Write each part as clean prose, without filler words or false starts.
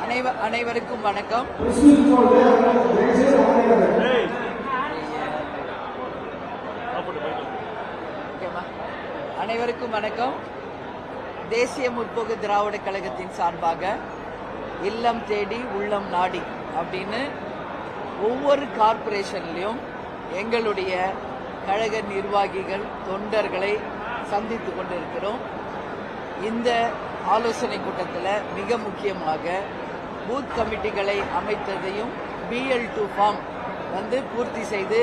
அனைவருக்கும் வணக்கம். அனைவருக்கும் வணக்கம். தேசிய முற்போக்கு திராவிட கழகத்தின் சார்பாக இல்லம் தேடி உள்ளம் நாடி அப்படின்னு ஒவ்வொரு கார்ப்பரேஷன்லையும் எங்களுடைய கழக நிர்வாகிகள் தொண்டர்களை சந்தித்து கொண்டிருக்கிறோம். இந்த ஆலோசனை கூட்டத்தில் மிக முக்கியமாக பூத் கமிட்டிகளை அமைத்ததையும் BL2 ஃபார்ம் பூர்த்தி செய்து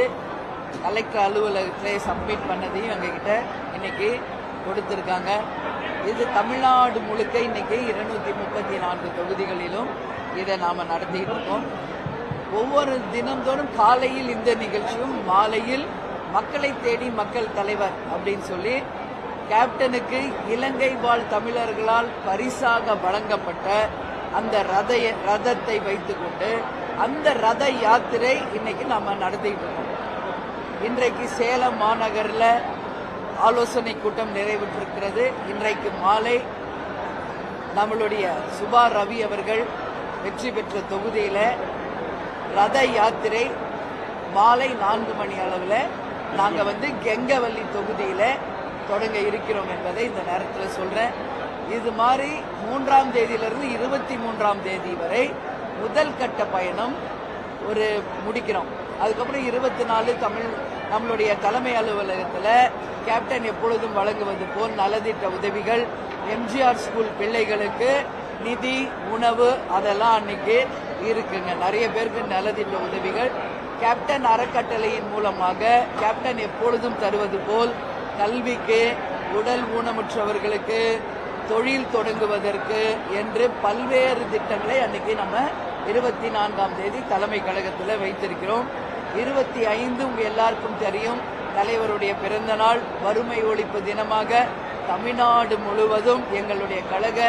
கலெக்டர் அலுவலகத்தில் சப்மிட் பண்ணதையும் எங்ககிட்ட இன்னைக்கு கொடுத்திருக்காங்க. இது தமிழ்நாடு முழுக்க இன்னைக்கு 234 தொகுதிகளிலும் இதை நாம நடத்திட்டு இருக்கோம். ஒவ்வொரு தினந்தோறும் காலையில் இந்த நிகழ்ச்சியும் மாலையில் மக்களை தேடி மக்கள் தலைவர் அப்படின்னு சொல்லி கேப்டனுக்கு இலங்கை வாழ் தமிழர்களால் பரிசாக வழங்கப்பட்ட அந்த ரதத்தை வைத்துக்கொண்டு அந்த ரத யாத்திரை இன்னைக்கு நாம நடத்திட்டு இருக்கோம். இன்றைக்கு சேலம் மாநகரில் ஆலோசனை கூட்டம் நிறைவேற்றிருக்கிறது. இன்றைக்கு மாலை நம்மளுடைய சுபா ரவி அவர்கள் வெற்றி பெற்ற தொகுதியில ரத யாத்திரை மாலை 4 மணி அளவில் நாங்க கெங்கவல்லி தொகுதியில தொடங்க இருக்கிறோம் என்பதை இந்த நேரத்தில் சொல்றேன். இது மாதிரி 3ஆம் தேதியிலிருந்து 23ஆம் தேதி வரை முதல் கட்ட பயணம் முடிக்கிறோம். அதுக்கப்புறம் 24 நம்மளுடைய தலைமை அலுவலகத்தில் கேப்டன் எப்பொழுதும் வழங்குவது போல் நலத்திட்ட உதவிகள், MGR ஸ்கூல் பிள்ளைகளுக்கு நிதி, உணவு அதெல்லாம் அன்னைக்கு இருக்குங்க. நிறைய பேருக்கு நலத்திட்ட உதவிகள் கேப்டன் அறக்கட்டளையின் மூலமாக கேப்டன் எப்பொழுதும் தருவது போல் கல்விக்கு, உடல் ஊனமுற்றவர்களுக்கு, தொழில் தொடங்குவதற்கு என்று பல்வேறு திட்டங்களை அன்னைக்கு நம்ம 24ஆம் தேதி தலைமை கழகத்தில் வைத்திருக்கிறோம். 25 உங்க எல்லாருக்கும் தெரியும், தலைவருடைய பிறந்த நாள், வறுமை ஒழிப்பு தினமாக தமிழ்நாடு முழுவதும் எங்களுடைய கழக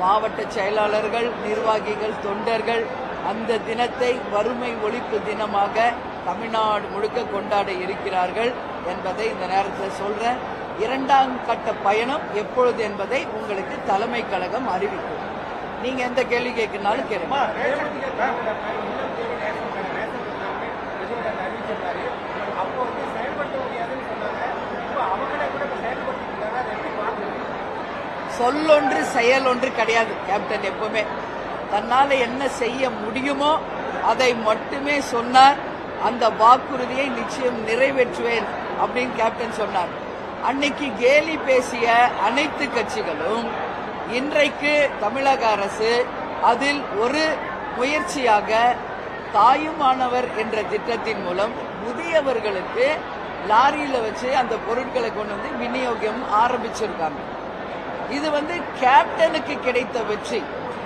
மாவட்ட செயலாளர்கள், நிர்வாகிகள், தொண்டர்கள் அந்த தினத்தை வறுமை ஒழிப்பு தினமாக தமிழ்நாடு முழுக்க கொண்டாட இருக்கிறார்கள் என்பதை இந்த நேரத்தில் சொல்றேன். 2ஆம் கட்ட பயணம் எப்பொழுது என்பதை உங்களுக்கு தலைமை கழகம் அறிவிக்கும். நீங்க எந்த கேள்வி கேட்கனாலும் கேளுங்க. சொல்லொன்று செயல் ஒன்று கிடையாது. கேப்டன் எப்பவுமே தன்னால என்ன செய்ய முடியுமோ அதை மட்டுமே சொன்னார். அந்த வாக்குறுதியை நிச்சயம் நிறைவேற்றுவேன் அப்படின்னு கேப்டன் சொன்னார். அன்னைக்கு கேலி பேசிய அனைத்து கட்சிகளும் இன்றைக்கு தமிழக அரசு அதில் ஒரு முயற்சியாக தாயுமானவர் என்ற திட்டத்தின் மூலம் முதியவர்களுக்கு லாரியில வச்சு அந்த பொருட்களை கொண்டு விநியோகம் ஆரம்பிச்சிருக்காங்க. இது கேப்டனுக்கு கிடைத்த வெற்றி,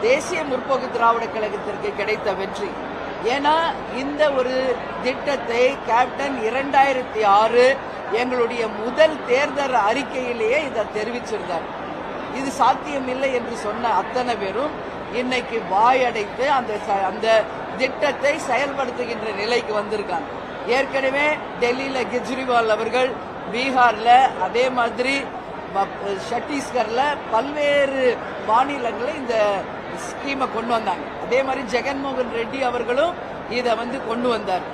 தேசிய முற்போக்கு திராவிட கழகத்திற்கு கிடைத்த வெற்றி. ஏன்னா இந்த ஒரு திட்டத்தை கேப்டன் 2006 எங்களுடைய முதல் தேர்தல் அறிக்கையிலேயே இதை தெரிவிச்சிருந்தார். இது சாத்தியமில்லை என்று சொன்ன அத்தனை பேரும் இன்னைக்கு வாயடைத்து அந்த திட்டத்தை செயல்படுத்துகின்ற நிலைக்கு வந்திருக்காங்க. ஏற்கனவே டெல்லியில கெஜ்ரிவால் அவர்கள், பீகார்ல, அதே மாதிரி சத்தீஸ்கர்ல பல்வேறு மாநிலங்களில் இந்த ஸ்கீமை கொண்டு வந்தாங்க. அதே மாதிரி ஜெகன்மோகன் ரெட்டி அவர்களும் இதை கொண்டு வந்தார்,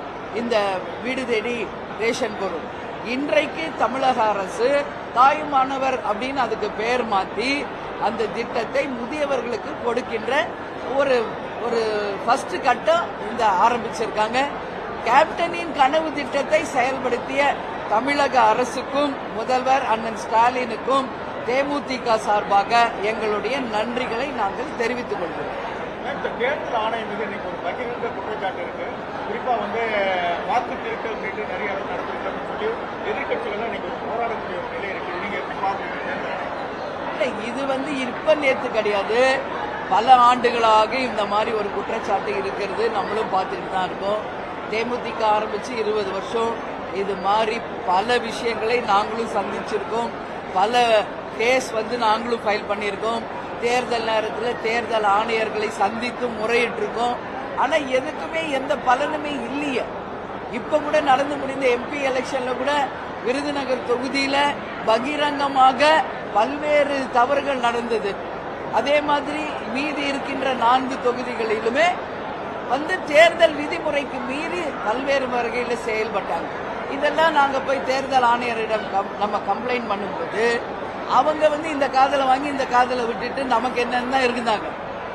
இந்த வீடு தேடி ரேஷன் பொருள். இன்றைக்கு தமிழக அரசு தாயுமானவர் அப்படின்னு அதுக்கு பெயர் மாற்றி அந்த திட்டத்தை முதியவர்களுக்கு கொடுக்கின்ற ஒரு ஃபர்ஸ்ட் கட்டம் இந்த ஆரம்பிச்சிருக்காங்க. கேப்டனின் கனவு திட்டத்தை செயல்படுத்திய தமிழக அரசுக்கும் முதல்வர் அண்ணன் ஸ்டாலினுக்கும் தேமுதிக சார்பாக எங்களுடைய நன்றிகளை நாங்கள் தெரிவித்துக் கொள்கிறோம். தேர்தல் ஆணையம் மீது இன்னைக்கு ஒரு பகிரங்க குற்றச்சாட்டு இருக்கு. குறிப்பா வாக்கு திருத்தல் மீது நிறைய நடத்திருக்காங்க சொல்லி எதிர்கட்சிகள் இன்னைக்கு போராடக்கூடிய ஒரு நிலை இருக்கு. நீங்க எப்படி பாக்குறீங்க? இது இப்ப நேற்று கிடையாது, பல ஆண்டுகளாக இந்த மாதிரி ஒரு குற்றச்சாட்டு இருக்கிறது. நம்மளும் பார்த்துட்டு தான் இருக்கோம். தேமுதிக ஆரம்பிச்சு 20 வருஷம். இது மாதிரி பல விஷயங்களை நாங்களும் சந்திச்சிருக்கோம். பல கேஸ் நாங்களும் ஃபைல் பண்ணியிருக்கோம். தேர்தல் நேரத்தில் தேர்தல் ஆணையர்களை சந்தித்து முறையிட்டிருக்கோம். ஆனா எதுக்குமே எந்த பலனுமே இல்லையே. இப்ப கூட நடந்து முடிந்த MP எலெக்ஷன்ல கூட விருதுநகர் தொகுதியில பகிரங்கமாக பல்வேறு தவறுகள் நடந்தது. அதே மாதிரி மீதி இருக்கின்ற 4 தொகுதிகளிலுமே வந்து தேர்தல் விதிமுறைக்கு மீறி பல்வேறு வகையில் செயல்பட்டாங்க. இதெல்லாம் நாங்க போய் தேர்தல் ஆணையரிடம் நம்ம கம்ப்ளைண்ட் பண்ணும்போது அவங்க வந்து இந்த காதலை வாங்கி இந்த காதலை விட்டுட்டு நமக்கு என்னன்னு தான் இருந்தாங்க.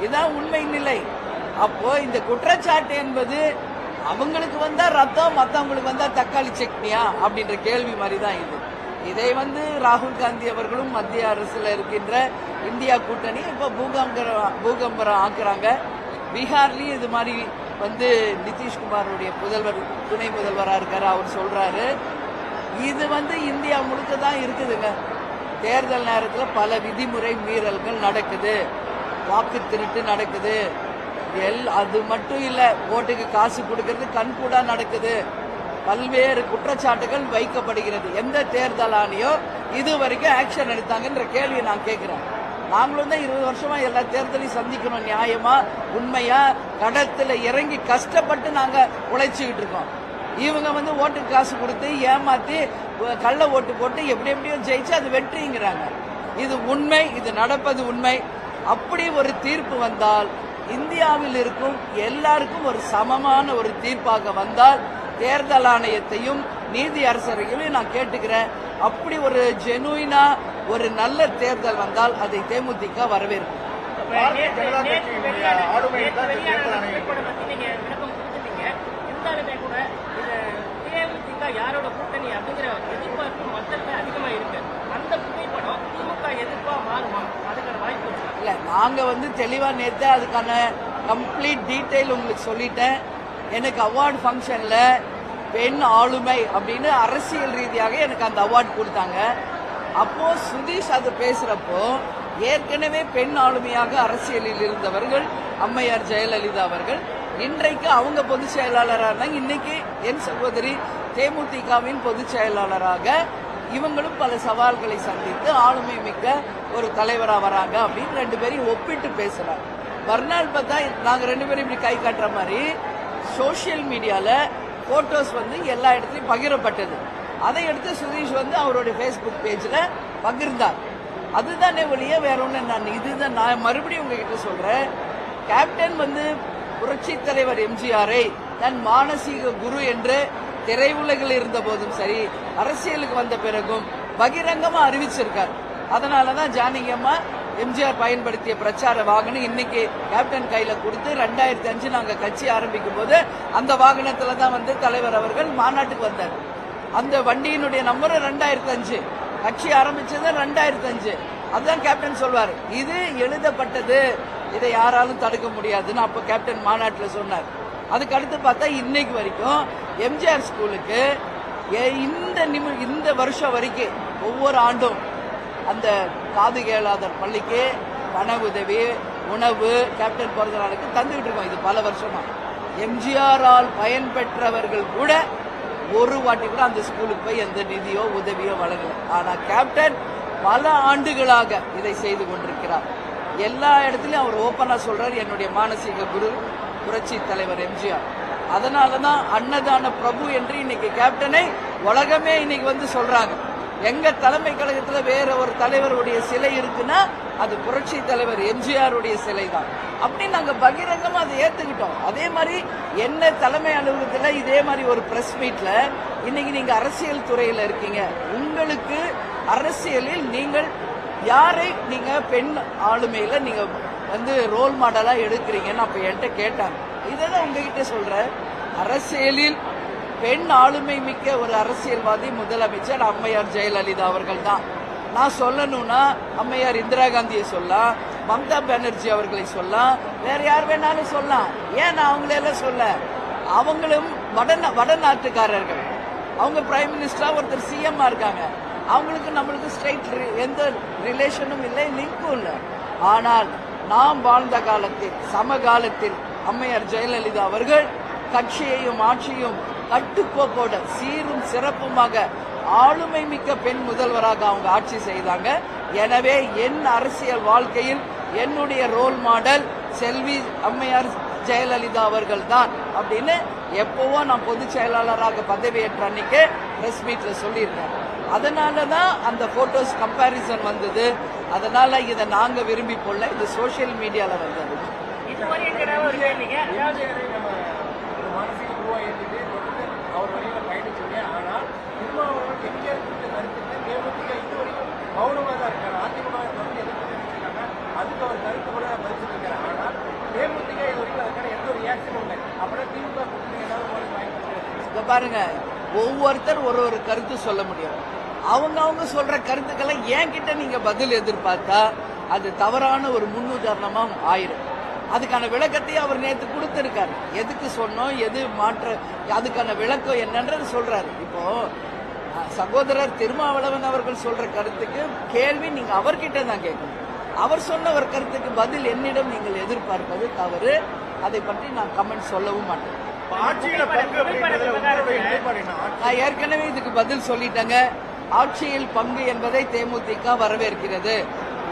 இதுதான் உண்மை நிலை. அப்போ இந்த குற்றச்சாட்டு என்பது அவங்களுக்கு வந்தா ரத்தம், மற்றவங்களுக்கு வந்தா தக்காளி சட்னியா அப்படின்ற கேள்வி மாதிரி தான் இது. இதை வந்து ராகுல் காந்தி அவர்களும் மத்திய அரசுல இருக்கின்ற இந்தியா கூட்டணி இப்போ பூகம்பரம் ஆக்குறாங்க. பீகார்லயும் இது மாதிரி வந்து நிதிஷ்குமாருடைய துணை முதல்வராக இருக்காரு, அவர் சொல்றாரு. இது வந்து இந்தியா முழுக்க தான் இருக்குதுங்க. தேர்தல் நேரத்தில் பல விதிமுறை மீறல்கள் நடக்குது, வாக்கு திருட்டு நடக்குது. அது மட்டும் இல்ல, ஓட்டுக்கு காசு கொடுக்கறது கண்கூடா நடக்குது. பல்வேறு குற்றச்சாட்டுகள் வைக்கப்படுகிறது. எந்த தேர்தல் ஆணையோ இது வரைக்கும் ஆக்ஷன் எடுத்தாங்கன்ற கேள்வியை நான் கேட்கிறேன். நாங்களும் தான் 20 வருஷமா எல்லா தேர்தலையும் சந்திக்கணும், நியாயமா உண்மையா கடத்துல இறங்கி கஷ்டப்பட்டு நாங்க உழைச்சிக்கிட்டு இருக்கோம். இவங்க வந்து ஓட்டுக்கு காசு கொடுத்து ஏமாத்தி கள்ள ஓட்டு போட்டு எப்படியோ ஜெயிச்சு அது வெற்றிங்கிறாங்க. இது உண்மை, இது நடப்பது உண்மை. அப்படி ஒரு தீர்ப்பு வந்தால் இந்தியாவில் இருக்கும் எல்லாருக்கும் ஒரு சமமான ஒரு தீர்ப்பாக வந்தால் தேர்தல் ஆணையத்தையும் நீதி அரசரையும் நான் கேட்டுக்கிறேன். அப்படி ஒரு ஜெனுயினா ஒரு நல்ல தேர்தல் வந்தால் அதை தேமுதிக வரவேற்கும். யாரோட கூட்டணி அப்படிங்கிற எதிர்பார்ப்பு மக்கள்கிட்ட அதிகமா இருக்கு. அந்த புகைப்படம் திமுக எதிர்ப்பா மாறுமா? அதுக்கான வாய்ப்பு இல்ல. நாங்க வந்து தெளிவா நேத்து அதுக்கான கம்ப்ளீட் டீடைல் உங்களுக்கு சொல்லிட்டேன். எனக்கு அவார்டு ஃபங்க்ஷன்ல பெண் ஆளுமை அப்படின்னு அரசியல் ரீதியாக எனக்கு அந்த அவார்டு கொடுத்தாங்க. அப்போ சுதீஷ் அது பேசுறப்போ ஏற்கனவே பெண் ஆளுமையாக அரசியலில் இருந்தவர்கள் அம்மையார் ஜெயலலிதா அவர்கள் இன்றைக்கு அவங்க பொதுச் செயலாளராக இருந்தாங்க. இன்னைக்கு என் சகோதரி தேமுதிகவின் பொதுச் செயலாளராக இவங்களும் பல சவால்களை சந்தித்து ஆளுமை மிக்க ஒரு தலைவரா வராங்க அப்படின்னு 2 பேரையும் ஒப்பிட்டு பேசுறாங்க. மறுநாள் பார்த்தா நாங்க 2 பேரும் இப்படி கை காட்டுற மாதிரி சோசியல் மீடியால போட்டோஸ் வந்து எல்லா இடத்துலயும் பகிரப்பட்டது. அதை எடுத்து சுதீஷ் வந்து அவருடைய ஃபேஸ்புக் பேஜ்ல பகிர்ந்தார். அதுதானே ஒழிய வேற ஒண்ணு. இதுதான் நான் மறுபடியும் உங்ககிட்ட சொல்றேன். கேப்டன் வந்து புரட்சி தலைவர் எம்ஜிஆரை தன் மானசீக குரு என்று திரையுலகில் இருந்த போதும் சரி, அரசியலுக்கு வந்த பிறகும் பகிரங்கமா அறிவிச்சிருக்கார். அதனாலதான் ஜானகி அம்மா எம்ஜிஆர் பயன்படுத்திய பிரச்சார வாகனம் இன்னைக்கு கேப்டன் கையில கொடுத்து 2005 நாங்க கட்சி ஆரம்பிக்கும் போது அந்த வாகனத்துல தான் வந்து தலைவர் அவர்கள் மாநாட்டுக்கு வந்தார். அந்த வண்டியினுடைய நம்பர் 2005, கட்சி ஆரம்பிச்சது 2005. அதுதான் கேப்டன் சொல்வார், இது எழுதப்பட்டது, இதை யாராலும் தடுக்க முடியாதுன்னு அப்ப கேப்டன் மாநாட்டில் சொன்னார். அதுக்கு அடுத்து பார்த்தா இன்னைக்கு வரைக்கும் எம்ஜிஆர் ஸ்கூலுக்கு இந்த வருஷம் வரைக்கும் ஒவ்வொரு ஆண்டும் அந்த காது கேளாதர் பள்ளிக்கு பண உதவி, உணவு கேப்டன் பிறந்த நாளுக்கு தந்துகிட்டு இருக்கோம். இது பல வருஷமா. எம்ஜிஆரால் பயன்பெற்றவர்கள் கூட ஒரு வாட்டி கூட அந்த ஸ்கூலுக்கு போய் எந்த நிதியோ உதவியோ வழங்கல. ஆனா கேப்டன் பல ஆண்டுகளாக இதை செய்து கொண்டிருக்கிறார். எல்லா இடத்துலயும் அவர் ஓப்பனா சொல்றாரு, என்னுடைய மானசீக குரு புரட்சி தலைவர் எம்ஜிஆர். அதனாலதான் அன்னதான பிரபு என்று இன்னைக்கு கேப்டனை உலகமே இன்னைக்கு வந்து சொல்றாங்க. எங்க தலைமை கழகத்துல வேற ஒரு தலைவருடைய சிலை இருக்குன்னா அது புரட்சி தலைவர் எம்ஜிஆருடைய சிலை தான். அப்படி நாங்க பகிரங்கமா அதை ஏத்துக்கிட்டோம். அதே மாதிரி என்ன தலைமை அலுவலகத்துல இதே மாதிரி ஒரு பிரஸ் மீட்ல இன்னைக்கு நீங்க அரசியல் துறையில இருக்கீங்க, உங்களுக்கு அரசியலில் நீங்கள் யாரை நீங்க பெண் ஆளுமையில நீங்க வந்து ரோல் மாடலா எடுக்கிறீங்கன்னு அப்ப என்கிட்ட கேட்டாங்க. இதான் உங்ககிட்ட சொல்ற, அரசியலில் பெண் ஆளுமை மிக்க ஒரு அரசியல்வாதி முதலமைச்சர் அம்மையார் ஜெயலலிதா அவர்கள் தான். நான் சொல்லணும்னா அம்மையார் இந்திரா காந்தியை சொல்லலாம், மம்தா பானர்ஜி அவர்களை சொல்லலாம், வேற யார் வேணாலும் சொல்லலாம். ஏன் நான் அவங்களெல்லாம் சொல்ல, அவங்களும் வடநாட்டுக்காரர்கள். அவங்க பிரைம் மினிஸ்டரா ஒருத்தர் சிஎம் இருக்காங்க. அவங்களுக்கு நம்மளுக்கு ஸ்ட்ரைட் எந்த ரிலேஷனும் இல்லை, லிங்கும் இல்லை. ஆனால் நாம் வாழ்ந்த காலத்தில் சமகாலத்தில் அம்மையார் ஜெயலலிதா அவர்கள் கட்சியையும் ஆட்சியும் கட்டுக்கோப்போட சீரும் சிறப்புமாக ஆளுமை மிக்க பெண் முதல்வராக அவங்க ஆட்சி செய்தாங்க. எனவே என் அரசியல் வாழ்க்கையில் என்னுடைய ரோல் மாடல் செல்வி அம்மையார் ஜெயலலிதா அவர்கள் தான் அப்படின்னு எப்பவோ நான் பொதுச் செயலாளராக பதவியேற்ற அன்னைக்கு பிரஸ் மீட்ல சொல்லியிருக்கேன். அதனால தான் அந்த போட்டோஸ் கம்பேரிசன் வந்தது. அதனால இதை நாங்க விரும்பி போடல, இது சோஷியல் மீடியால வந்தது. இது ஓரியன்டாக ஒரு கேள்விங்க. அதாவது நம்ம ஒரு மானசீக குருவா ஏற்றிட்டு தொடர்ந்து அவர் வழியில பயணிச்சோங்க. ஆனால் திருமாவளவன் எம்ஜிஆர் குறித்த கருத்துக்கு தேமுதிக இது வரைக்கும் மௌனமாக தான் இருக்காரு. அதிமுக வந்து எதிர்ப்பு தெரிவிச்சிருக்காங்க, அதுக்கு அவர் கருத்து கூட பதிச்சிருக்காரு. ஆனால் தேமுதிக இது வரைக்கும் அதுக்கான எந்த ஒரு ரியாக்ஷனும் இல்லை. அப்புறம் திமுக கூட்டணி ஏதாவது வாய்ப்பு இங்க பாருங்க, ஒவ்வொருத்தர் ஒரு ஒரு கருத்து சொல்ல முடியும். அவங்க சொல்ற கருத்துக்களை என்கிட்ட நீங்க பதில் எதிர்பார்த்தா அது தவறான ஒரு முன்னுதாரணமா ஆயிரும். அதுக்கான விளக்கத்தையும் அவர் நேற்று கொடுத்திருக்காரு. எதுக்கு சொன்னோம், எது மாற்ற, அதுக்கான விளக்கம் என்னன்றது சொல்றாரு. இப்போ சகோதரர் திருமாவளவன் அவர்கள் சொல்ற கருத்துக்கு கேள்வி நீங்க அவர்கிட்ட தான் கேட்கணும். அவர் சொன்ன ஒரு கருத்துக்கு பதில் என்னிடம் நீங்கள் எதிர்பார்ப்பது தவறு. அதை பற்றி நான் கமெண்ட் சொல்லவும் மாட்டேன். ஆட்சியில பங்கு அப்படின்றதுல உங்களுடைய நிலைப்பாடு என்ன? நான் ஏற்கனவே இதுக்கு பதில் சொல்லிட்டேங்க. ஆட்சியில் பங்கு என்பதை தேமுதிக வரவேற்கிறது.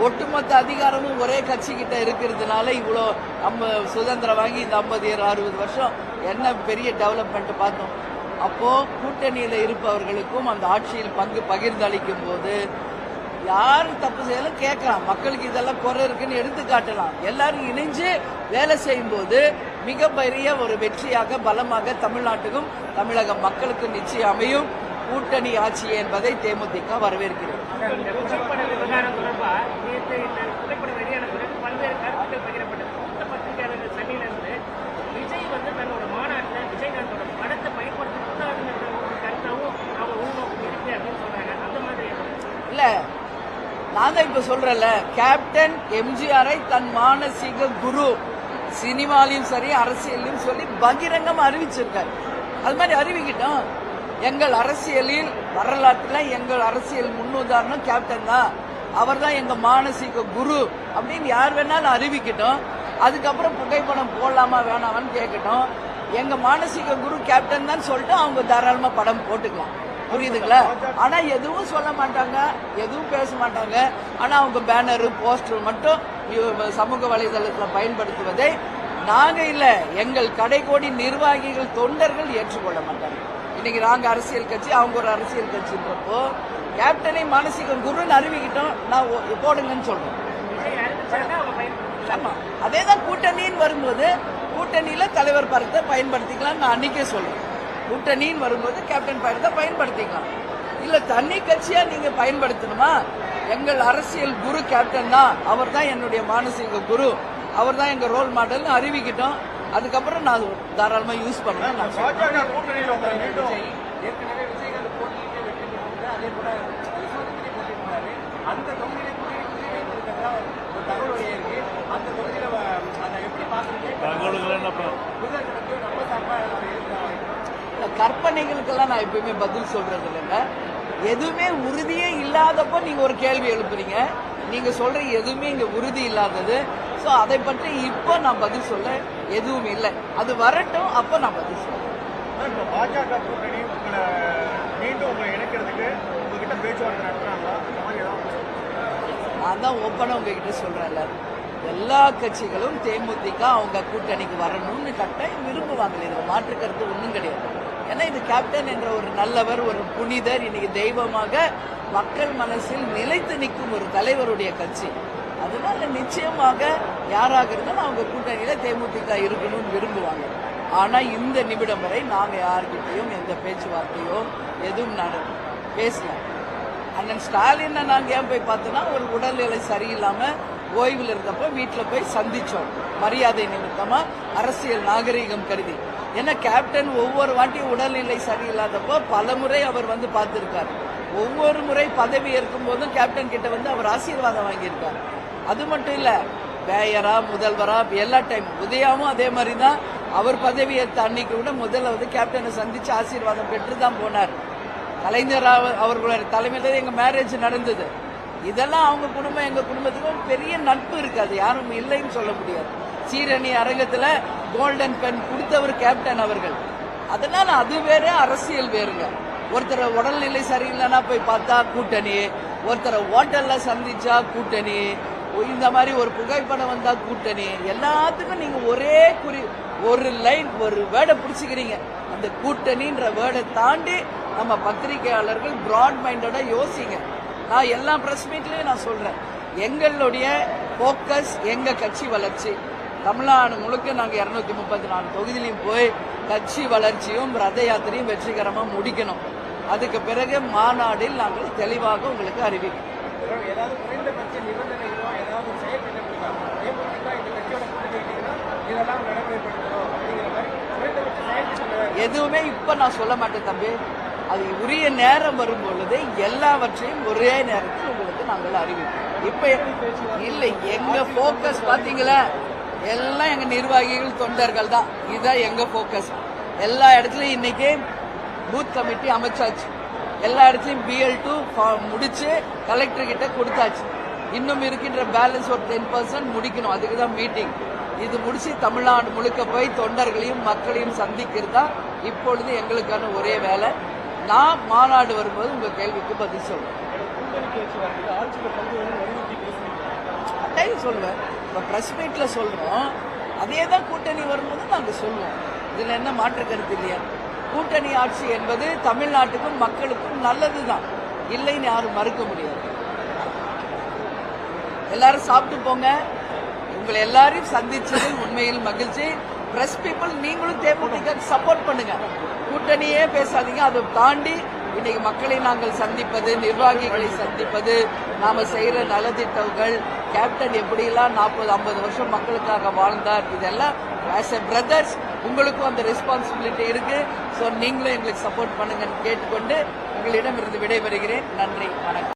ஒட்டுமொத்த அதிகாரமும் ஒரே கட்சி கிட்ட இருக்கிறதுனால இவ்வளோ நம்ம சுதந்திரம் வாங்கி இந்த 50-60 வருஷம் என்ன பெரிய டெவலப்மெண்ட் பார்த்தோம். அப்போ கூட்டணியில இருப்பவர்களுக்கும் அந்த ஆட்சியில் பங்கு பகிர்ந்தளிக்கும் போது யாரும் தப்பு செய்யலாம் கேட்கலாம். மக்களுக்கு இதெல்லாம் குறை இருக்குன்னு எடுத்து காட்டலாம். எல்லாரும் இணைஞ்சு வேலை செய்யும் போது மிகப்பெரிய ஒரு வெற்றியாக பலமாக தமிழ்நாட்டுக்கும் தமிழக மக்களுக்கும் நிச்சயம் அமையும். கூட்டணி ஆட்சி என்பதை தேமுதிக வரவேற்கிறது. இந்த புகைப்பட விவகாரம் தொடர்பா நேற்று இந்த புகைப்படம் வெளியான பிறகு பல்வேறு கருத்துக்கள் பகிரப்பட்டது. மூத்த பத்திரிகையாளர்கள் சனியிலிருந்து விஜய் வந்து தன்னோட மாநாட்டில் விஜயகாந்தோட படத்தை பயன்படுத்தக்கூடாதுன்ற ஒரு கருத்தாவும் அவங்க உள்நோக்கம் இருக்கு அப்படின்னு சொல்றாங்க. அந்த மாதிரி இல்ல, நான் தான் இப்ப சொல்றேன்ல, கேப்டன் எம்ஜிஆரை தன் மானசீக குரு சினிமாலையும் சரி அரசியலையும் சொல்லி பகிரங்கம் அறிவிச்சிருக்காரு. அது மாதிரி அறிவிக்கிட்டோம். எங்கள் அரசியலில் வரலாற்றில் எங்கள் அரசியல் முன்னுதாரணம் கேப்டன் தான், அவர் தான் எங்க மானசீக குரு அப்படின்னு யார் வேணாலும் அறிவிக்கட்டும். அதுக்கப்புறம் புகைப்படம் போடலாமா வேணாமான்னு கேட்கட்டும். எங்க மானசீக குரு கேப்டன் தான் சொல்லிட்டு அவங்க தாராளமா படம் போட்டுக்கலாம். புரியுதுங்களா? ஆனா எதுவும் சொல்ல மாட்டாங்க, எதுவும் பேச மாட்டாங்க. ஆனா அவங்க பேனரு போஸ்டர் மட்டும் சமூக வலைதளத்தில் பயன்படுத்துவதை நாங்க இல்ல, எங்கள் கடைக்கோடி நிர்வாகிகள் தொண்டர்கள் ஏற்றுக்கொள்ள மாட்டாங்க. இன்னைக்கு நாங்க அரசியல் கட்சி, அவங்க ஒரு அரசியல் கட்சின்றப்போ கேப்டனை மானசீக குருன்னு அறிவிக்கிட்டோம், நான் போடுங்கன்னு சொல்றேன். விஜய் அறிவிச்சாங்க அவங்க பயன்படுத்த. ஆமா, அதேதான் கூட்டணின்னு வரும்போது கூட்டணியில தலைவர் படத்தை பயன்படுத்திக்கலாம். நான் அன்னைக்கே சொல்றேன், கூட்டணின்னு வரும்போது கேப்டன் படத்தை பயன்படுத்திக்கலாம். இல்ல தனி கட்சியா நீங்க பயன்படுத்தணுமா? எங்கள் அரசியல் குரு கேப்டன் தான், அவர் தான் என்னுடைய மானசீக குரு, அவர் தான் எங்க ரோல் மாடல்னு அறிவிக்கிட்டோம். அதுக்கப்புறம் நான் தாராளமா யூஸ் பண்ணுவேன். நான் பாஜக கூட்டணியில உங்களை மீண்டும் ஏற்கனவே விஜயகாந்த் போட்டியிலே வெற்றி பெற்றிருந்தாரு. அதே போல விஸ்வநாதத்திலே போட்டியிருந்தாரு. அந்த தொகுதியிலே குறிவைத்திருக்கிறதா ஒரு தகவல் வெளியாயிருக்கு. அந்த தொகுதியில அதை எப்படி பாக்குறீங்க? புதுக்கு நம்ம சார்பா இருக்கிறாங்க. கற்பனைகளுக்கெல்லாம் நான் எப்பயுமே பதில் சொல்றது இல்லைங்க. எதுவுமே உறுதியே இல்லாதப்போ நீங்க ஒரு கேள்வி எழுப்புறீங்க. நீங்க சொல்ற எதுவுமே இங்க உறுதி இல்லாதது. சோ அதை பற்றி இப்போ நான் பதில் சொல்ல எதுவும் இல்லை. அது வரட்டும், அப்போ நான் பதில் சொல்றேன். இப்போ பாஜக கூட்டணி உங்களை மீண்டும் உங்களை இணைக்கிறதுக்கு உங்ககிட்ட பேச்சுவார்த்தை நடத்துறாங்களா? இந்த மாதிரி ஏதாவது நான் தான் ஓப்பனா உங்ககிட்ட சொல்றேன்ல, எல்லா கட்சிகளும் தேமுதிக அவங்க கூட்டணிக்கு வரணும்னு கட்டாயம் விரும்புவாங்க. இதுல மாற்று கருத்து ஒன்றும் கிடையாது. ஏன்னா இது கேப்டன் என்ற ஒரு நல்லவர், ஒரு புனிதர், இன்னைக்கு தெய்வமாக மக்கள் மனசில் நிலைத்து நிற்கும் ஒரு தலைவருடைய கட்சி. அதனால நிச்சயமாக யாராக இருந்தாலும் அவங்க கூட்டணியில தேமுதிக இருக்கணும்னு விரும்புவாங்க. ஆனா இந்த நிமிடம் வரை நாங்க யார்கிட்டையும் எந்த பேச்சுவார்த்தையோ எதுவும் பேசல. அண்ணன் ஸ்டாலினை நாங்க ஏன் போய் பார்த்தோம்னா ஒரு உடல்நிலை சரியில்லாம ஓய்வில் இருந்தப்போ வீட்டில் போய் சந்திச்சோம், மரியாதை நிமித்தமா, அரசியல் நாகரீகம் கருதி. ஏன்னா கேப்டன் ஒவ்வொரு வாட்டியும் உடல்நிலை சரியில்லாதப்போ பல முறை அவர் வந்து பார்த்திருக்காரு. ஒவ்வொரு முறை பதவி ஏற்கும் போதும் கேப்டன் கிட்ட வந்து அவர் ஆசீர்வாதம் வாங்கியிருக்காரு. அது மட்டும் இல்ல, மேயரா முதல்வரா எல்லா டைம் உதயாவும் அதே மாதிரி தான். அவர் பதவி ஏற்ற அன்னைக்கு கூட முதல்ல வந்து கேப்டனை சந்திச்சு ஆசீர்வாதம் பெற்று தான் போனார். கலைஞர் அவர்களுடைய தலைமையில எங்க மேரேஜ் நடந்தது. இதெல்லாம் அவங்க குடும்பம் எங்க குடும்பத்துக்கும் பெரிய நட்பு இருக்காது, யாரும் இல்லைன்னு சொல்ல முடியாது. சீரணி அரங்கத்துல கோல்டன் பென் கொடுத்தவர் கேப்டன் அவர்கள். அதனால அது வேற, அரசியல் வேறுங்க. ஒருத்தர் உடல்நிலை சரியில்லைன்னா போய் பார்த்தா கூட்டணி, ஒருத்தரை ஹோட்டல்ல சந்திச்சா கூட்டணி, இந்த மாதிரி ஒரு புகைப்படம் வந்தா கூட்டணி. எல்லாத்துக்கும் நீங்க ஒரே ஒரு லைன், ஒரு வேர்டை பிடிச்சிக்கிறீங்க. அந்த கூட்டணின்ற வேர்டை தாண்டி நம்ம பத்திரிகையாளர்கள் பிராட் மைண்டடா யோசிங்க. நான் எல்லா பிரஸ் மீட்லயும் நான் சொல்றேன், எங்களுடைய போக்கஸ் எங்க கட்சி வளர்ச்சி. தமிழ்நாடு முழுக்க நாங்க 234 தொகுதியிலையும் போய் கட்சி வளர்ச்சியும் ரத யாத்திரையும் வெற்றிகரமா முடிக்கணும். அதுக்கு பிறகு மாநாடில் நாங்கள் தெளிவாக உங்களுக்கு அறிவிக்கிறோம். ஏதாவது குறைந்தபட்ச நிபந்தனைகளோ ஏதாவது செயல்படுத்தா தேமுதிக இந்த கட்சியோட கூட்டணினா இதெல்லாம் நடைமுறைப்படுத்தணும் அப்படிங்கிற மாதிரி குறைந்தபட்ச செயல்படுத்த எதுவுமே இப்ப நான் சொல்ல மாட்டேன் தம்பி. அது உரிய நேரம் வரும் பொழுது எல்லாவற்றையும் ஒரே நேரத்தில் உங்களுக்கு நாங்கள் அறிவிப்போம். இப்ப இல்லை, எங்க போக்கஸ் பாத்தீங்களா, எல்லாம் எங்க நிர்வாகிகள் தொண்டர்கள் தான். இதுதான் எங்க போக்கஸ். எல்லா இடத்துலயும் இன்னைக்கு பூத் கமிட்டி அமைச்சாச்சு, எல்லா இடத்துலயும் BL2 முடிச்சு கலெக்டர் கிட்ட கொடுத்தாச்சு. இன்னும் இருக்கின்ற பேலன்ஸ் ஒரு 10% முடிக்கணும். அதுக்கு தான் மீட்டிங். இது முடிச்சு தமிழ்நாடு முழுக்க போய் தொண்டர்களையும் மக்களையும் சந்திக்கிறது தான் இப்பொழுது எங்களுக்கான ஒரே வேலை. நான் மாநாடு வரும்போது உங்க கேள்விக்கு பதில் சொல்றேன். அதையும் சொல்லுவேன். இப்ப பிரஸ் மீட்ல சொல்றோம், அதே தான் கூட்டணி வரும்போது நாங்க சொல்லுவோம். இதுல என்ன மாற்று கருத்து இல்லையா? கூட்டணி ஆட்சி என்பது தமிழ்நாட்டுக்கும் மக்களுக்கும் நல்லதுதான், இல்லைன்னு யாரும் மறுக்க முடியாது. எல்லாரும் சாப்பிட்டு போங்க. உங்களை எல்லாரையும் சந்திச்சதில் உண்மையில் மகிழ்ச்சி. பிரஸ் பீப்புள், நீங்களும் தேமுதிக சப்போர்ட் பண்ணுங்க. கூட்டணியே பேசாதீங்க. அதை தாண்டி இன்னைக்கு மக்களை நாங்கள் சந்திப்பது, நிர்வாகிகளை சந்திப்பது, நாம செய்யற நலத்திட்டங்கள், கேப்டன் எப்படியெல்லாம் 40-50 வருஷம் மக்களுக்காக வாழ்ந்தார், இதெல்லாம் ஆஸ் எ பிரதர்ஸ் உங்களுக்கும் அந்த ரெஸ்பான்சிபிலிட்டி இருக்கு. ஸோ நீங்களும் எங்களுக்கு சப்போர்ட் பண்ணுங்கன்னு கேட்டுக்கொண்டு உங்களிடம் இருந்து விடைபெறுகிறேன். நன்றி, வணக்கம்.